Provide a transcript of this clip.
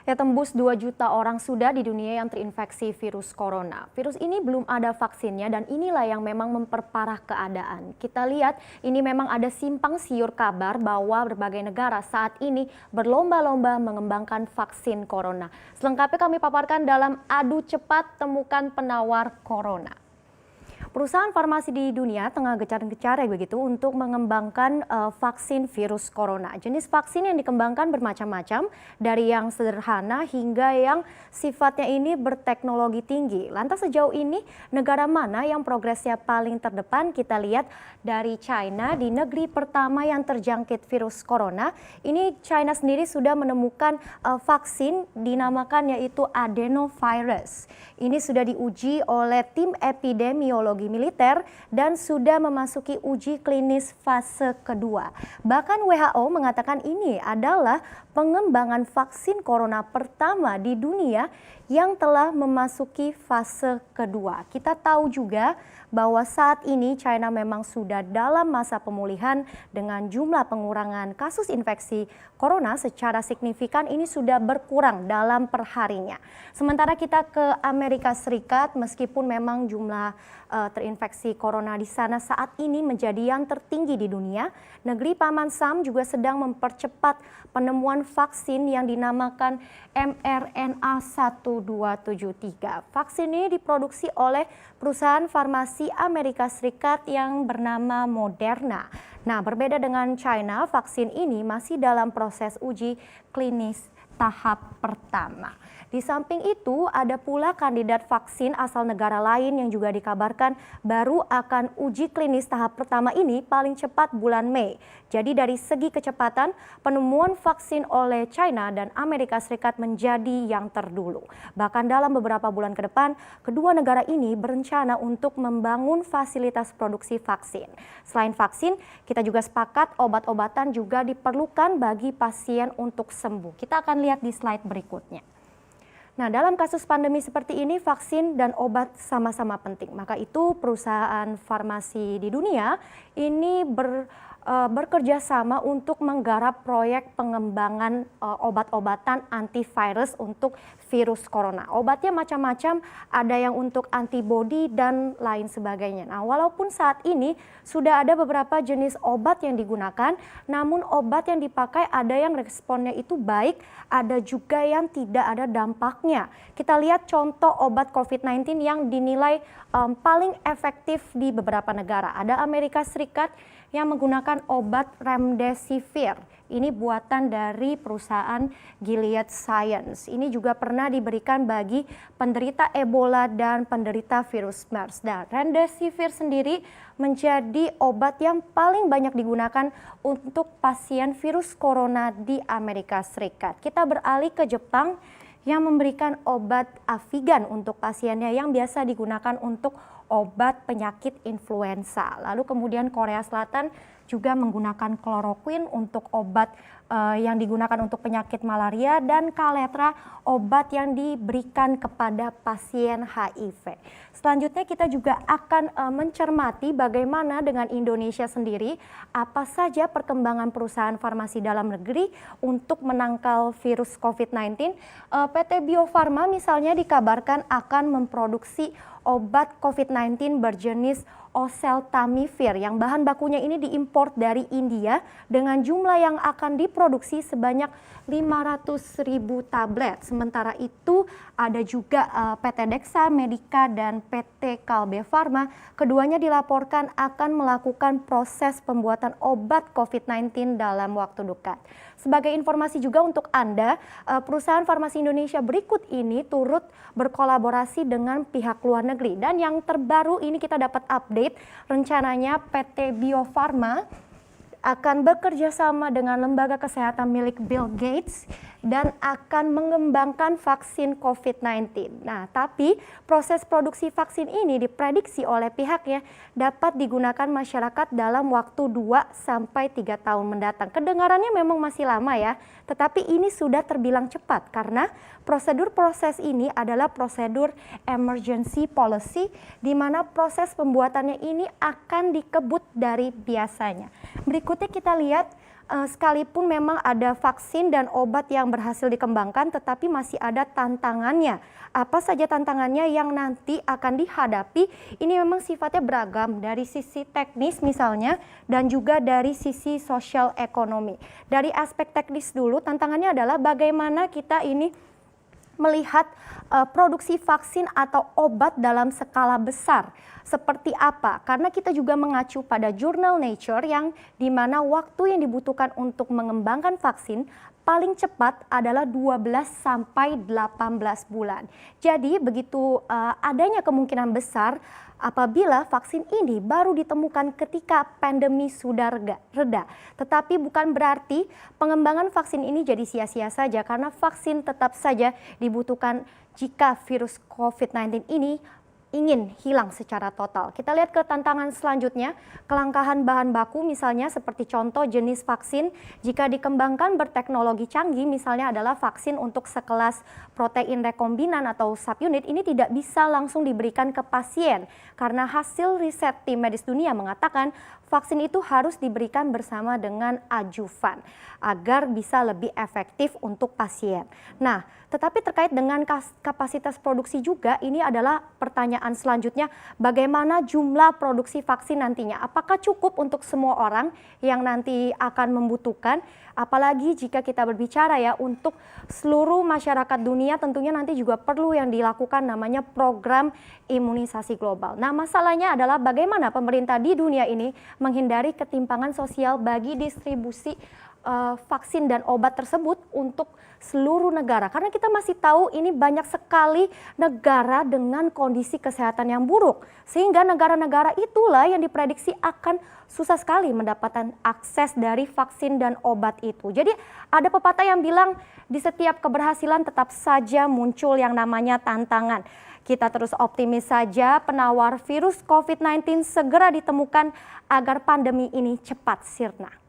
Ya, tembus 2 juta orang sudah di dunia yang terinfeksi virus corona. Virus ini belum ada vaksinnya dan inilah yang memang memperparah keadaan. Kita lihat ini memang ada simpang siur kabar bahwa berbagai negara saat ini berlomba-lomba mengembangkan vaksin corona. Selengkapnya kami paparkan dalam Adu Cepat Temukan Penawar Corona. Perusahaan farmasi di dunia tengah gencar-gencarnya begitu untuk mengembangkan vaksin virus corona. Jenis vaksin yang dikembangkan bermacam-macam, dari yang sederhana hingga yang sifatnya ini berteknologi tinggi. Lantas sejauh ini negara mana yang progresnya paling terdepan? Kita lihat dari China, di negeri pertama yang terjangkit virus corona. Ini China sendiri sudah menemukan vaksin dinamakan yaitu adenovirus. Ini sudah diuji oleh tim epidemiologi militer dan sudah memasuki uji klinis fase kedua. Bahkan WHO mengatakan ini adalah pengembangan vaksin corona pertama di dunia yang telah memasuki fase kedua. Kita tahu juga bahwa saat ini China memang sudah dalam masa pemulihan dengan jumlah pengurangan kasus infeksi corona secara signifikan ini sudah berkurang dalam perharinya. Sementara kita ke Amerika Serikat, meskipun memang jumlah terinfeksi corona di sana saat ini menjadi yang tertinggi di dunia, negeri Paman Sam juga sedang mempercepat penemuan vaksin yang dinamakan mRNA 1273. Vaksin ini diproduksi oleh perusahaan farmasi Amerika Serikat yang bernama Moderna. Nah, berbeda dengan China, vaksin ini masih dalam proses uji klinis tahap pertama. Di samping itu, ada pula kandidat vaksin asal negara lain yang juga dikabarkan baru akan uji klinis tahap pertama ini paling cepat bulan Mei. Jadi dari segi kecepatan, penemuan vaksin oleh China dan Amerika Serikat menjadi yang terdulu. Bahkan dalam beberapa bulan ke depan, kedua negara ini berencana untuk membangun fasilitas produksi vaksin. Selain vaksin, kita juga sepakat obat-obatan juga diperlukan bagi pasien untuk sembuh. Kita akan lihat di slide berikutnya. Nah, dalam kasus pandemi seperti ini, vaksin dan obat sama-sama penting. Maka itu perusahaan farmasi di dunia ini bekerja sama untuk menggarap proyek pengembangan obat-obatan antivirus untuk virus corona. Obatnya macam-macam, ada yang untuk antibodi dan lain sebagainya. Nah, walaupun saat ini sudah ada beberapa jenis obat yang digunakan, namun obat yang dipakai ada yang responnya itu baik, ada juga yang tidak ada dampaknya. Kita lihat contoh obat COVID-19 yang dinilai paling efektif di beberapa negara. Ada Amerika Serikat yang menggunakan obat remdesivir. Ini buatan dari perusahaan Gilead Science. Ini juga pernah diberikan bagi penderita Ebola dan penderita virus MERS. Dan remdesivir sendiri menjadi obat yang paling banyak digunakan untuk pasien virus corona di Amerika Serikat. Kita beralih ke Jepang yang memberikan obat Avigan untuk pasiennya yang biasa digunakan untuk obat penyakit influenza. Lalu kemudian Korea Selatan juga menggunakan kloroquine untuk obat yang digunakan untuk penyakit malaria, dan Kaletra obat yang diberikan kepada pasien HIV. Selanjutnya kita juga akan mencermati bagaimana dengan Indonesia sendiri, apa saja perkembangan perusahaan farmasi dalam negeri untuk menangkal virus COVID-19. PT Bio Farma misalnya dikabarkan akan memproduksi obat COVID-19 berjenis oseltamivir yang bahan bakunya ini diimpor dari India dengan jumlah yang akan diproduksi sebanyak 500.000 tablet. Sementara itu ada juga PT Dexa Medica dan PT Kalbe Farma. Keduanya dilaporkan akan melakukan proses pembuatan obat COVID-19 dalam waktu dekat. Sebagai informasi juga untuk Anda, perusahaan farmasi Indonesia berikut ini turut berkolaborasi dengan pihak luar negeri. Dan yang terbaru ini kita dapat update, rencananya PT Bio Farma akan bekerja sama dengan lembaga kesehatan milik Bill Gates dan akan mengembangkan vaksin COVID-19. Nah, tapi proses produksi vaksin ini diprediksi oleh pihaknya dapat digunakan masyarakat dalam waktu 2-3 tahun mendatang. Kedengarannya memang masih lama ya, tetapi ini sudah terbilang cepat karena prosedur proses ini adalah prosedur emergency policy, di mana proses pembuatannya ini akan dikebut dari biasanya. Berikutnya kita lihat sekalipun memang ada vaksin dan obat yang berhasil dikembangkan, tetapi masih ada tantangannya. Apa saja tantangannya yang nanti akan dihadapi? Ini memang sifatnya beragam dari sisi teknis misalnya dan juga dari sisi sosial ekonomi. Dari aspek teknis dulu, tantangannya adalah bagaimana kita ini melihat produksi vaksin atau obat dalam skala besar. Seperti apa? Karena kita juga mengacu pada jurnal Nature yang dimana waktu yang dibutuhkan untuk mengembangkan vaksin paling cepat adalah 12 sampai 18 bulan. Jadi begitu adanya kemungkinan besar apabila vaksin ini baru ditemukan ketika pandemi sudah reda. Tetapi bukan berarti pengembangan vaksin ini jadi sia-sia saja karena vaksin tetap saja dibutuhkan jika virus COVID-19 ini ingin hilang secara total. Kita lihat ke tantangan selanjutnya, kelangkaan bahan baku misalnya seperti contoh jenis vaksin jika dikembangkan berteknologi canggih misalnya adalah vaksin untuk sekelas protein rekombinan atau subunit ini tidak bisa langsung diberikan ke pasien karena hasil riset tim medis dunia mengatakan vaksin itu harus diberikan bersama dengan adjuvan agar bisa lebih efektif untuk pasien. Nah, tetapi terkait dengan kapasitas produksi juga ini adalah pertanyaan selanjutnya, bagaimana jumlah produksi vaksin nantinya? Apakah cukup untuk semua orang yang nanti akan membutuhkan? Apalagi jika kita berbicara ya untuk seluruh masyarakat dunia tentunya nanti juga perlu yang dilakukan namanya program imunisasi global. Nah, masalahnya adalah bagaimana pemerintah di dunia ini menghindari ketimpangan sosial bagi distribusi vaksin dan obat tersebut untuk seluruh negara. Karena kita masih tahu ini banyak sekali negara dengan kondisi kesehatan yang buruk. Sehingga negara-negara itulah yang diprediksi akan susah sekali mendapatkan akses dari vaksin dan obat itu. Jadi ada pepatah yang bilang di setiap keberhasilan tetap saja muncul yang namanya tantangan. Kita terus optimis saja penawar virus COVID-19 segera ditemukan agar pandemi ini cepat sirna.